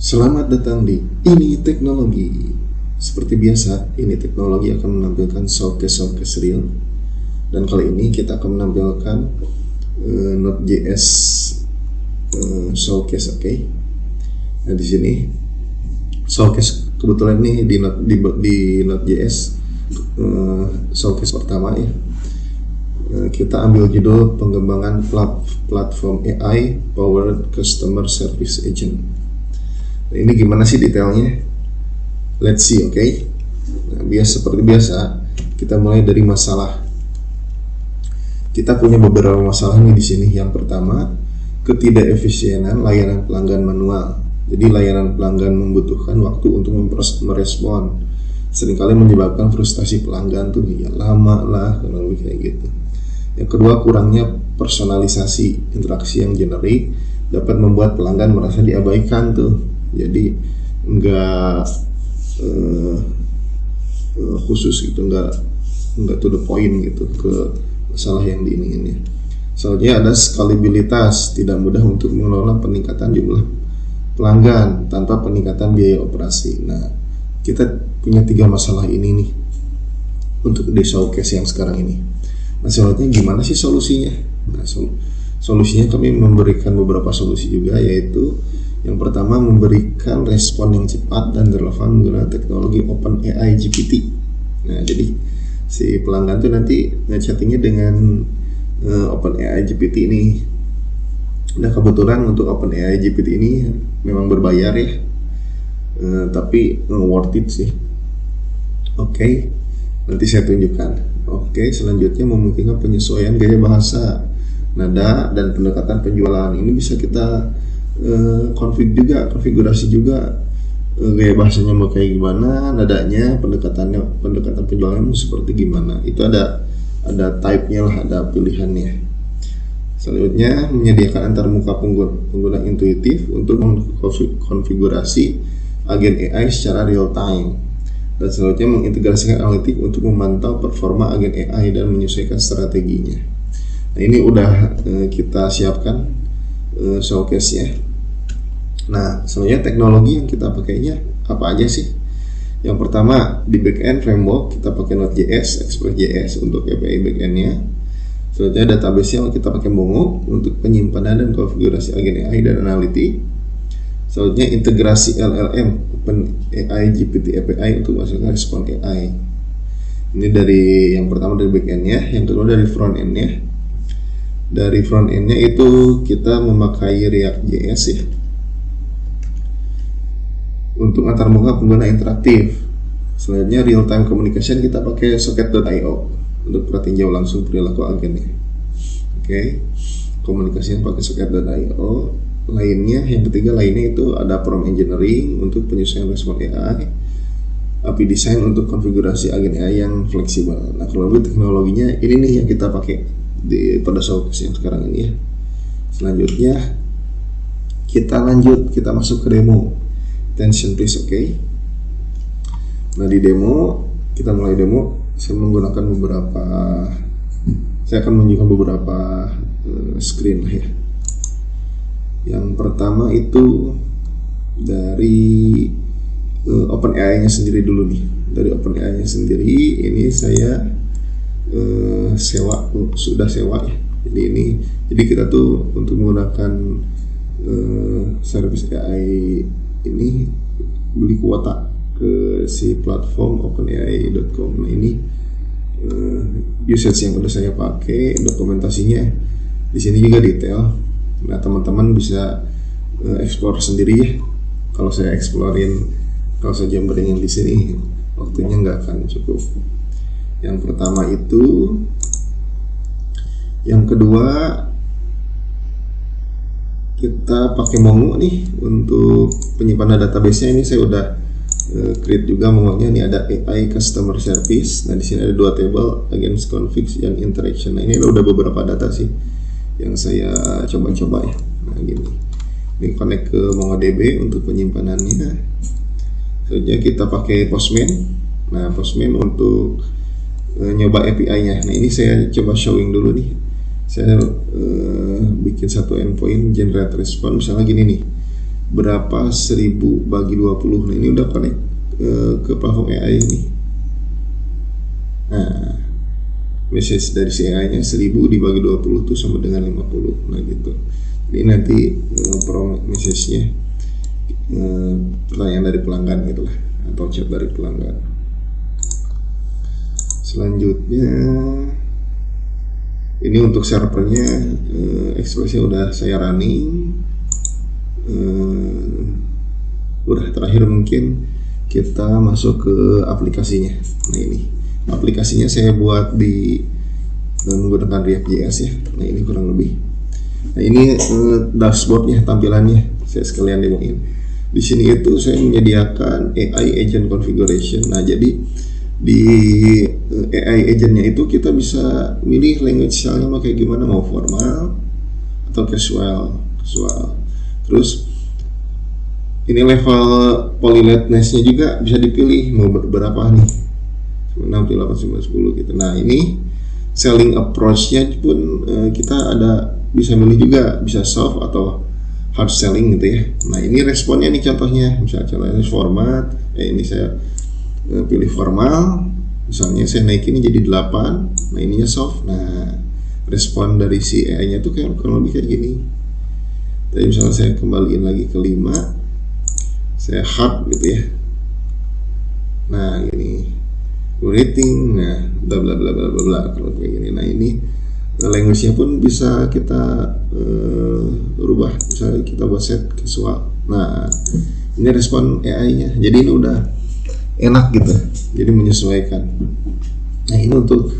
Selamat datang di Ini Teknologi. Seperti biasa, Ini Teknologi akan menampilkan showcase real. Dan kali ini kita akan menampilkan Node.js showcase, oke? Nah di sini showcase kebetulan nih di Node.js showcase pertama ya. Kita ambil judul pengembangan platform AI powered customer service agent. Nah, ini gimana sih detailnya? Let's see, oke? Nah, seperti biasa, kita mulai dari masalah. Kita punya beberapa masalah nih di sini. Yang pertama, ketidakefisienan layanan pelanggan manual. Jadi layanan pelanggan membutuhkan waktu untuk merespon. Seringkali menyebabkan frustasi pelanggan tuh, ya lama lah, kalau lebih kayak gitu. Yang kedua, kurangnya personalisasi. Interaksi yang generik dapat membuat pelanggan merasa diabaikan tuh. Jadi enggak khusus gitu, enggak to the point gitu ke masalah yang diingini. Selanjutnya ada skalabilitas, tidak mudah untuk mengelola peningkatan jumlah pelanggan tanpa peningkatan biaya operasi. Nah, kita punya 3 masalah ini nih untuk di showcase yang sekarang ini. Nah, selanjutnya gimana sih solusinya? Nah, solusinya kami memberikan beberapa solusi juga, yaitu yang pertama memberikan respon yang cepat dan relevan menggunakan teknologi OpenAI GPT. Nah, jadi si pelanggan tuh nanti nge-chattingnya dengan OpenAI GPT ini. Nah, kebetulan untuk OpenAI GPT ini memang berbayar ya, tapi worth it sih. Oke, nanti saya tunjukkan. Oke, selanjutnya memungkinkan penyesuaian gaya bahasa, nada, dan pendekatan penjualan. Ini bisa kita konfigurasi juga gaya bahasanya mau kayak gimana, nadanya, pendekatan penjualannya seperti gimana. Itu ada type-nya lah, ada pilihannya. Selanjutnya menyediakan antarmuka pengguna intuitif untuk mengkonfigurasi agen AI secara real time. Dan selanjutnya mengintegrasikan analitik untuk memantau performa agen AI dan menyesuaikan strateginya. Nah, ini udah kita siapkan showcase-nya. Nah, selanjutnya teknologi yang kita pakainya apa aja sih? Yang pertama, di backend framework kita pakai Node.js, Express.js untuk API backend-nya. Selanjutnya database-nya kita pakai Mongo untuk penyimpanan dan konfigurasi agen AI dan analitik. Selanjutnya integrasi LLM OpenAI GPT API untuk masukkan respon AI. Ini dari yang pertama dari backend-nya, yang kedua dari front-end-nya. Dari front-end-nya itu kita memakai React.js ya, untuk antarmuka pengguna interaktif. Selanjutnya real time communication kita pakai Socket.io untuk perhatiin langsung perilaku agennya. Oke, komunikasi yang pakai Socket.io. Lainnya, yang ketiga lainnya itu ada prompt engineering untuk penyesuaian respon AI, API design untuk konfigurasi agen AI yang fleksibel. Nah, kalau lebih teknologinya ini nih yang kita pakai pada showcase yang sekarang ini ya. Selanjutnya kita masuk ke demo. Attention please, oke. Nah, di demo kita mulai demo. Saya akan menunjukkan beberapa screen lah ya. Yang pertama itu dari OpenAI-nya sendiri dulu nih. Dari OpenAI-nya sendiri ini saya sudah sewa ya. Jadi kita tuh untuk menggunakan service AI ini beli kuota ke si platform openai.com. Nah, ini usage yang udah saya pakai, dokumentasinya di sini juga detail. Nah, teman-teman bisa explore sendiri ya. Kalau saya kalau saya jambringin di sini, waktunya nggak akan cukup. Yang pertama itu, yang kedua kita pakai Mongo nih untuk penyimpanan database-nya. Ini saya udah create juga Mongo-nya. Ini ada AI customer service. Nah, di sini ada 2 table, against config yang interaction. Nah, ini udah beberapa data sih yang saya coba-coba ya. Nah, gini. Ini connect ke MongoDB untuk penyimpanannya. Selanjutnya kita pakai Postman. Nah, Postman untuk nyoba API-nya. Nah, ini saya coba showing dulu nih. Saya bikin satu endpoint generate response, misalnya gini nih. berapa 1000 bagi 20. Nah ini udah connect ke platform AI ini. Nah message dari si AI nya 1000 dibagi 20 itu sama dengan 50. Nah gitu. Ini nanti prompt message nya pertanyaan dari pelanggan gitu lah, atau chat dari pelanggan. Selanjutnya ini untuk servernya, Express-nya udah saya running. Udah, terakhir mungkin kita masuk ke aplikasinya. Nah ini aplikasinya saya buat di menggunakan React.js ya. Nah ini kurang lebih. Nah ini dashboardnya, tampilannya saya sekalian demoin. Di sini itu saya menyediakan AI agent configuration. Nah jadi di AI agentnya itu kita bisa milih language style-nya mau kayak gimana, mau formal atau casual. Terus ini level polylatness-nya juga bisa dipilih mau berapa nih, 6, 8, 9, 10 gitu. Nah ini selling approach-nya pun kita ada bisa milih juga, bisa soft atau hard selling gitu ya. Nah ini responnya nih contohnya, misalnya format, ini saya pilih formal, misalnya saya naikin ini jadi 8, nah ininya soft. Nah respon dari si AI nya tuh kayak kurang lebih kayak gini. Tapi misalnya saya kembaliin lagi ke 5, saya hard gitu ya. Nah ini rating, nah bla bla bla bla bla kalau kayak gini. Nah ini language-nya pun bisa kita rubah, misalnya kita buat set casual. Nah ini respon AI-nya, jadi ini udah enak gitu, jadi menyesuaikan. Nah ini untuk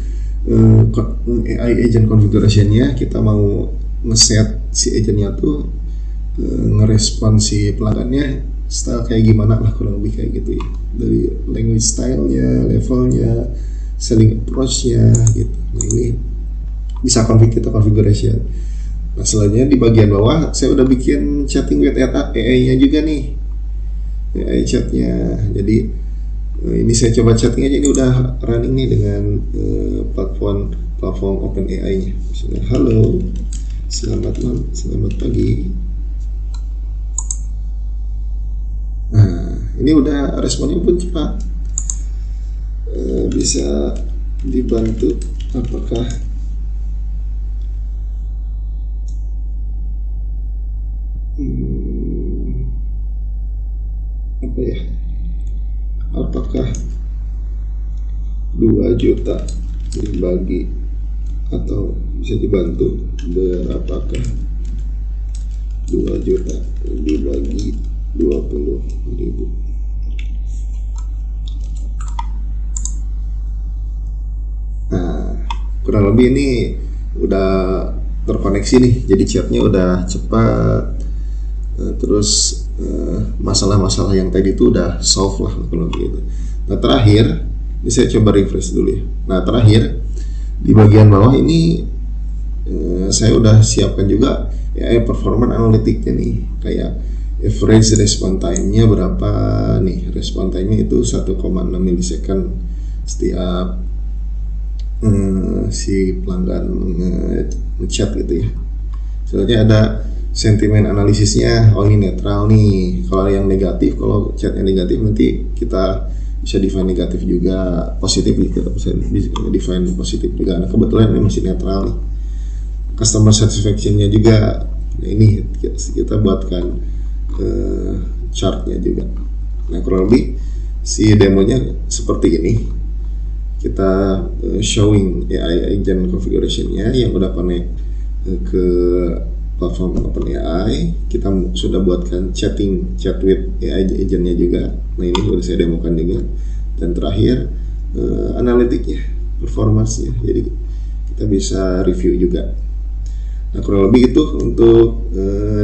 AI agent configuration-nya, kita mau ngeset si agentnya tuh ngerespon si pelanggannya style kayak gimana lah, kurang lebih kayak gitu ya, dari language style-nya, levelnya, selling approach-nya gitu. Nah ini bisa kita configuration. Nah selanjutnya di bagian bawah saya udah bikin chatting with AI-nya juga nih, AI chatnya. Jadi ini saya coba chatting aja, ini udah running nih dengan platform OpenAI-nya. Misalnya halo, selamat pagi. Nah ini udah responnya pun cepat, bisa dibantu apakah apakah 2 juta dibagi atau bisa dibantu berapakah 2 juta dibagi 20.000. Nah kurang lebih ini udah terkoneksi nih, jadi chatnya udah cepat. Terus masalah-masalah yang tadi itu udah solve lah kalau begitu. Nah terakhir ini saya coba refresh dulu ya. Nah terakhir di bagian bawah ini saya udah siapkan juga AI performance analytic-nya nih, kayak average response time-nya berapa nih. Response time-nya itu 1,6 milisecond setiap si pelanggan ngechat gitu ya. Soalnya ada sentimen analisisnya, oh ini netral nih. Kalau yang negatif, kalau chatnya negatif nanti kita bisa define negatif juga, positif kita bisa define positif juga. Nah kebetulan ini masih netral nih. Customer satisfaction-nya juga, nah ini kita buatkan chartnya juga. Nah kurang lebih si demonya seperti ini. Kita showing AI agent configuration-nya yang udah connect ke platform OpenAI. Kita sudah buatkan chat with AI agent-nya juga. Nah ini sudah saya demokan juga. Dan terakhir analitiknya, performance-nya. Jadi kita bisa review juga. Nah kurang lebih itu untuk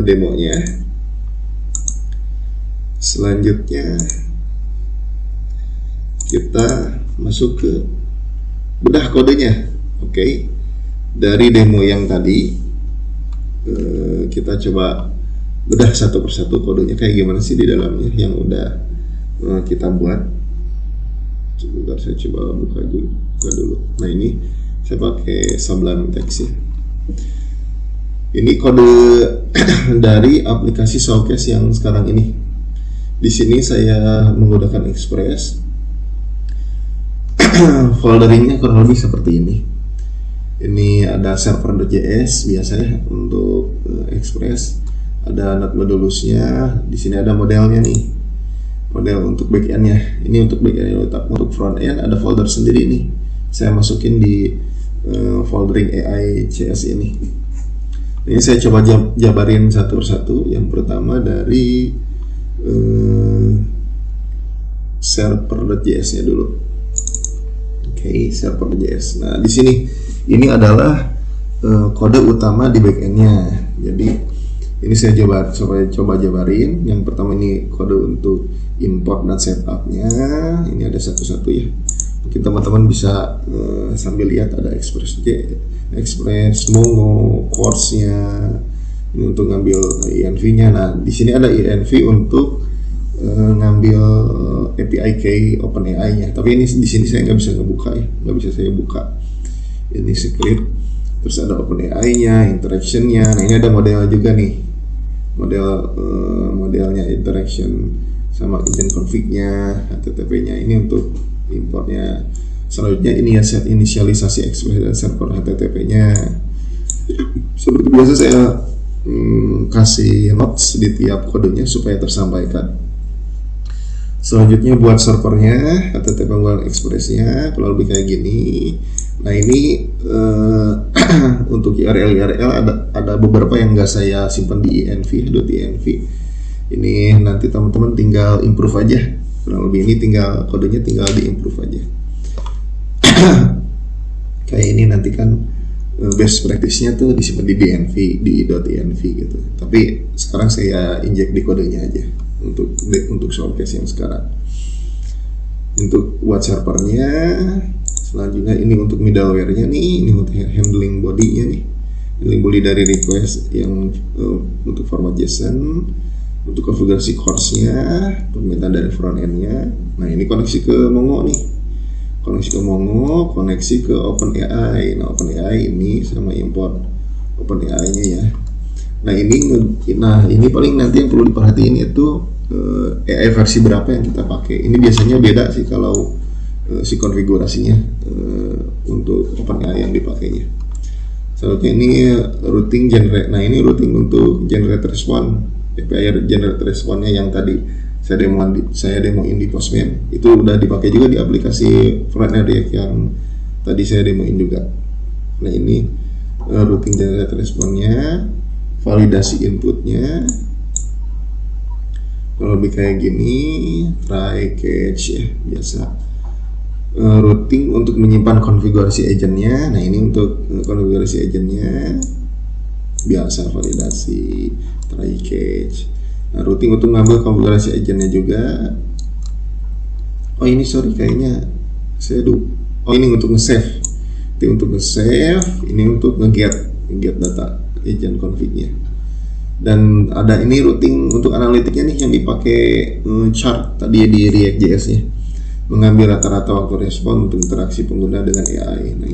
demonya. Selanjutnya kita masuk ke bedah kodenya. Oke. Dari demo yang tadi kita coba bedah satu persatu kodenya kayak gimana sih di dalamnya yang udah kita buat. Sebentar saya coba buka dulu. Nah ini saya pakai Sublime Text ya. Ini kode dari aplikasi Showcase yang sekarang ini. Di sini saya menggunakan Express. Folderingnya kurang lebih seperti ini. Ini ada server.js biasanya untuk Express. Ada not modulusnya. Di sini ada modelnya nih. Model untuk backendnya. Ini untuk backend, untuk frontend ada folder sendiri nih. Saya masukin di foldering AI CS ini. Ini saya coba jabarin satu persatu. Yang pertama dari server.js-nya dulu. Oke, server.js. Nah, di sini ini adalah kode utama di backendnya. Jadi ini saya coba jabarin. Yang pertama ini kode untuk import dan setupnya. Ini ada satu-satu ya. Mungkin teman-teman bisa sambil lihat ada Express, Mongo, course-nya. Ini untuk ngambil env-nya. Nah, di sini ada env untuk ngambil API key OpenAI-nya. Tapi ini di sini saya nggak bisa ngebuka ya, nggak bisa saya buka. Ini script, terus ada OpenAI-nya, interaction-nya. Nah, ini ada model juga nih, modelnya interaction sama agent config-nya, HTTP-nya. Ini untuk importnya. Selanjutnya ini ya set inisialisasi Express dan server HTTP-nya. Seperti biasa saya kasih notes di tiap kodenya supaya tersampaikan. Selanjutnya buat servernya, HTTP menggunakan Express-nya, kurang lebih kayak gini. Nah, ini untuk URL ada beberapa yang nggak saya simpan di env. Ini nanti teman-teman tinggal improve aja. Kurang lebih ini kodenya tinggal di improve aja. Kayak ini nanti kan best practice-nya tuh disimpan di .env, di .env gitu. Tapi sekarang saya injek di kodenya aja untuk Showcase yang sekarang. Untuk buat servernya, selanjutnya ini untuk middleware-nya nih, ini untuk handling body-nya nih. Handling body dari request yang untuk format JSON, untuk konfigurasi course-nya, permintaan dari front-end-nya. Nah, ini koneksi ke Mongo nih. Koneksi ke Mongo, koneksi ke OpenAI. Nah, OpenAI ini sama import OpenAI-nya ya. Nah, ini paling nanti yang perlu diperhatiin itu AI versi berapa yang kita pakai. Ini biasanya beda sih kalau si konfigurasinya untuk OpenAI yang dipakainya. Selanjutnya ini routing generate. Nah, ini routing untuk generate response, API generate response-nya yang tadi saya demoin di Postman. Itu udah dipakai juga di aplikasi frontend React yang tadi saya demoin juga. Nah, ini routing generate response-nya, validasi inputnya. Kalau lebih kayak gini, try catch ya, biasa. Routing untuk menyimpan konfigurasi agentnya. Nah, ini untuk konfigurasi agentnya, biasa validasi, try catch. Nah, routing untuk ngambil konfigurasi agentnya juga. Oh, ini sorry, kayaknya oh, ini untuk nge-save. Ini untuk nge-save, ini untuk nge-get data agent config-nya. Dan ada ini routing untuk analitiknya nih yang dipakai chart tadi di React.js-nya. Mengambil rata-rata waktu respon untuk interaksi pengguna dengan AI. Nah,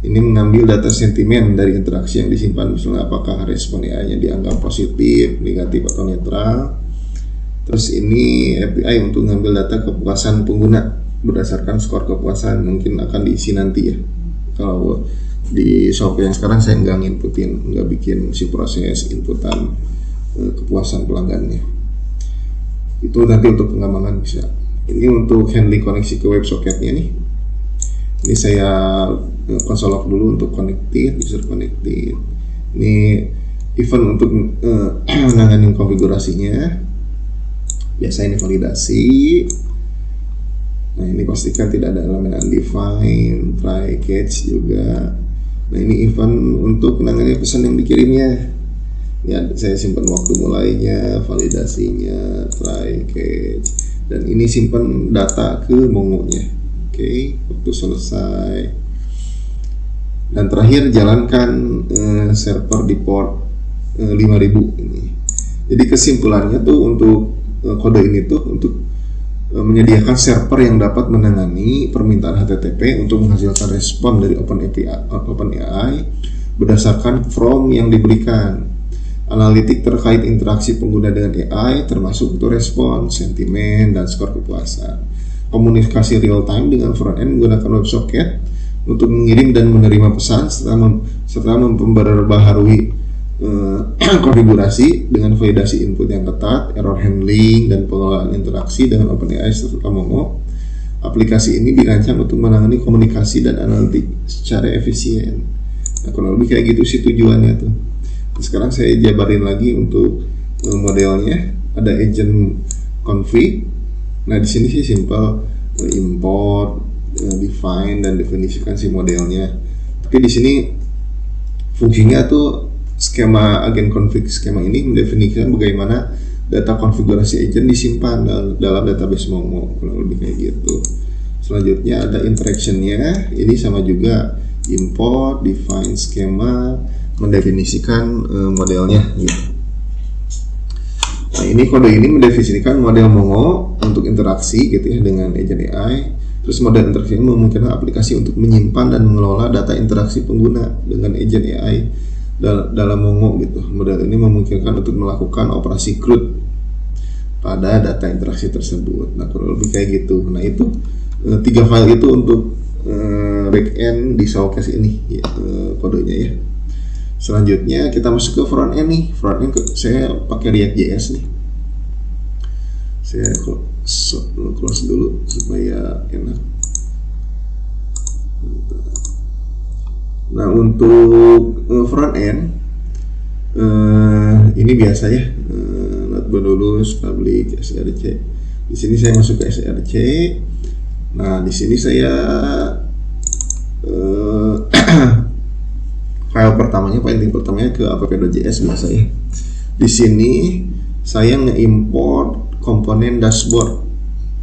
ini mengambil data sentimen dari interaksi yang disimpan, misalnya apakah respon AI-nya dianggap positif, negatif, atau netral. Terus ini API untuk mengambil data kepuasan pengguna berdasarkan skor kepuasan, mungkin akan diisi nanti ya. Kalau di Shopee yang sekarang saya nggak bikin si proses inputan kepuasan pelanggannya. Itu nanti untuk pengembangan bisa. Ini untuk handling koneksi ke WebSocket-nya nih. Ini saya console log dulu untuk connected, user connected. Ini event untuk menangani konfigurasinya. Biasa ini validasi. Nah, ini pastikan tidak ada elemen undefined, try catch juga. Nah, ini event untuk menangani pesan yang dikirimnya. Ya, saya simpan waktu mulainya, validasinya, try catch, dan ini simpan data ke Mongo-nya. Oke, waktu selesai. Dan terakhir jalankan server di port 5000 ini. Jadi kesimpulannya tuh untuk kode ini tuh untuk menyediakan server yang dapat menangani permintaan HTTP untuk menghasilkan respon dari OpenAI berdasarkan from yang diberikan. Analitik terkait interaksi pengguna dengan AI termasuk untuk respon, sentimen, dan skor kepuasan. Komunikasi real time dengan front-end menggunakan WebSocket untuk mengirim dan menerima pesan serta memperbaharui konfigurasi dengan validasi input yang ketat, error handling, dan pengelolaan interaksi dengan OpenAI serta Mongo. Aplikasi ini dirancang untuk menangani komunikasi dan analitik secara efisien. Nah, kurang lebih kayak gitu sih tujuannya tuh. Sekarang saya jabarin lagi untuk modelnya. Ada agent config. Nah, di sini sih simple import, define, dan definisikan si modelnya. Tapi di sini fungsinya tuh skema agen config skema ini mendefinisikan bagaimana data konfigurasi agent disimpan dalam database Mongo, kurang lebih kayak gitu. Selanjutnya ada interactionnya. Ini sama juga import, define schema, mendefinisikan modelnya gitu. Nah, ini kode ini mendefinisikan model Mongo untuk interaksi gitu ya dengan agent AI. Terus model interaksi ini memungkinkan aplikasi untuk menyimpan dan mengelola data interaksi pengguna dengan agent AI dalam Mongo gitu. Model ini memungkinkan untuk melakukan operasi CRUD pada data interaksi tersebut. Nah, kurang lebih kayak gitu. Nah, itu 3 file itu untuk backend di showcase ini ya, kodenya ya. Selanjutnya kita masuk ke front end nih. Front end saya pakai React.js nih. Saya close dulu supaya enak. Nah, untuk front end ini biasa ya, not bonus public src. Di sini saya masuk ke src. Nah, di sini saya file pertamanya, painting pertamanya ke app.js biasa ya. Di sini saya nge-import komponen dashboard.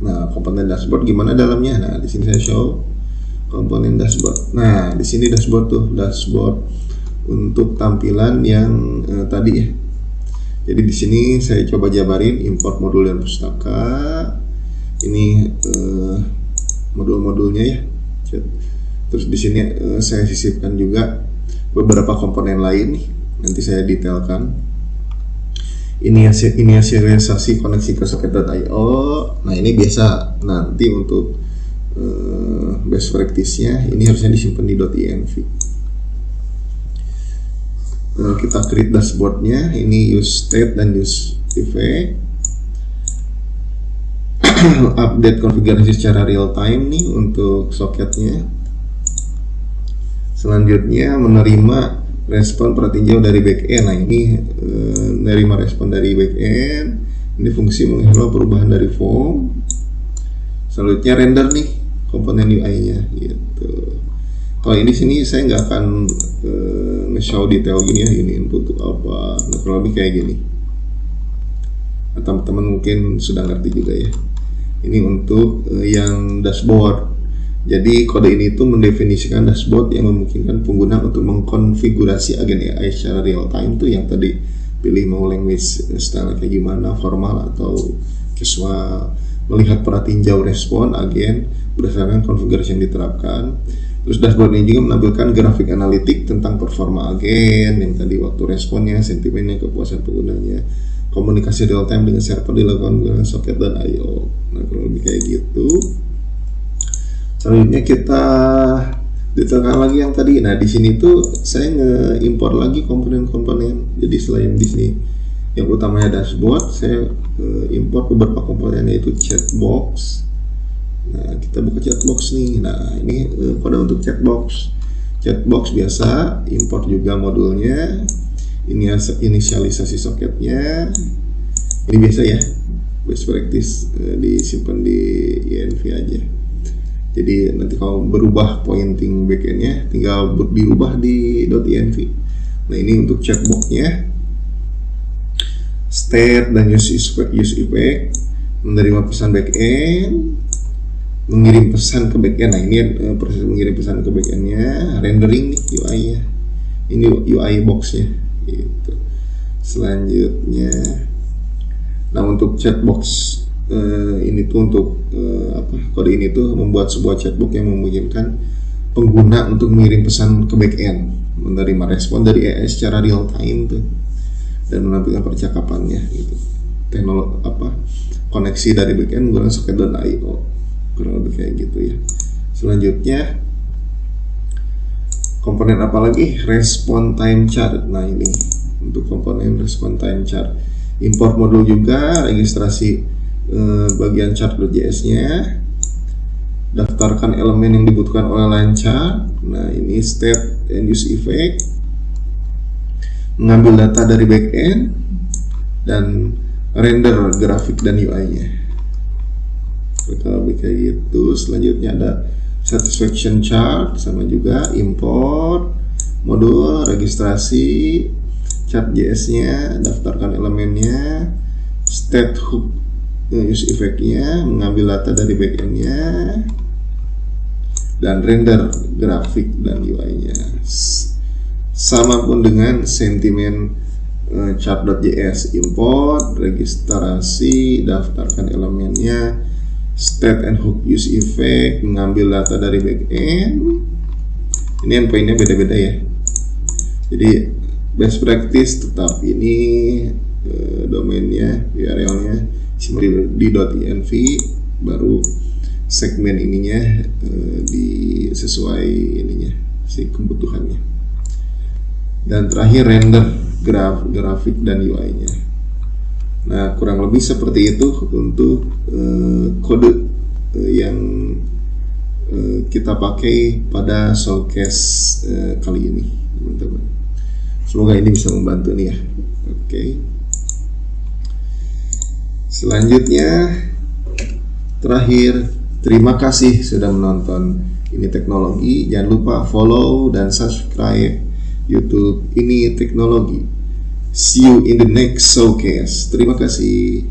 Nah, komponen dashboard gimana dalamnya? Nah, di sini saya show komponen dashboard. Nah, di sini dashboard tuh, dashboard untuk tampilan yang tadi ya. Jadi di sini saya coba jabarin import modul dan pustaka. Ini modul-modulnya ya. Terus di sini saya sisipkan juga beberapa komponen lain nih. Nanti saya detailkan. Ini inisialisasi koneksi ke socket.io. Nah, ini biasa nanti untuk best practice-nya ini harusnya disimpan di .env. Kita create dashboard-nya. Ini use state dan use effect. Update konfigurasi secara real time nih untuk soketnya. Selanjutnya menerima respon pertinjau dari backend. Nah, ini menerima respon dari backend. Ini fungsi mengevaluasi perubahan dari form. Selanjutnya render nih komponen UI-nya gitu. Kalau ini sini saya nggak akan nge-show detail gini ya, ini input apa. Nah, kurang lebih kayak gini. Nah, teman-teman mungkin sudah ngerti juga ya. Ini untuk yang dashboard. Jadi kode ini itu mendefinisikan dashboard yang memungkinkan pengguna untuk mengkonfigurasi agen AI secara real time tuh yang tadi pilih mau language style kayak gimana, formal atau casual, melihat pratinjau respon agen berdasarkan konfigurasi yang diterapkan. Terus dashboard ini juga menampilkan grafik analitik tentang performa agen yang tadi waktu responnya, sentimennya, kepuasan penggunanya. Komunikasi real time dengan server dilakukan dengan socket dan I/O. Nah, kurang lebih kayak gitu. Selanjutnya kita detailkan lagi yang tadi. Nah, di sini tuh saya nge-import lagi komponen-komponen. Jadi selain di sini yang utamanya dashboard, saya import beberapa komponen yaitu chatbox. Nah, kita buka chatbox nih. Nah, ini kode untuk chatbox. Chatbox biasa, import juga modulnya. Ini inisialisasi soketnya. Ini biasa ya, best practice, disimpan di env aja. Jadi nanti kalau berubah pointing backendnya tinggal dirubah di .env. Nah, ini untuk chatboxnya. State dan use effect menerima pesan backend, mengirim pesan ke backend. Nah, ini proses mengirim pesan ke backendnya. Rendering nih UI-nya. Ini UI box-nya gitu. Selanjutnya, nah untuk chatbox ini tuh untuk kode ini tuh membuat sebuah chatbox yang memungkinkan pengguna untuk mengirim pesan ke backend. menerima respon dari AI secara real time tuh dan menampilkan percakapannya gitu. Teknologi koneksi dari backend menggunakan socket.io, kurang lebih kayak gitu ya. Selanjutnya komponen apa lagi? Response time chart. Nah ini untuk komponen response time chart, import modul juga, registrasi bagian chart.js nya, daftarkan elemen yang dibutuhkan oleh line chart. Nah ini state and use effect, mengambil data dari backend, dan render grafik dan UI-nya. Kalau kayak gitu. Selanjutnya ada satisfaction chart, sama juga import modul, registrasi chart.js-nya, daftarkan elemennya, state hook use effect-nya, mengambil data dari backend-nya, dan render grafik dan UI-nya. Sama pun dengan sentimen chart.js, import, registrasi, daftarkan elemennya, state and hook use effect, mengambil data dari backend. Ini endpoint-nya beda-beda ya. Jadi best practice tetap ini domainnya, URL-nya di .env, baru segmen ininya sesuai ininya si kebutuhannya, dan terakhir render grafik dan UI-nya. Nah kurang lebih seperti itu untuk kode yang kita pakai pada showcase kali ini, teman-teman. Semoga ini bisa membantu nih ya. Oke. Selanjutnya, terakhir, terima kasih sudah menonton Ini Teknologi. Jangan lupa follow dan subscribe YouTube Ini Teknologi. See you in the next showcase. Terima kasih.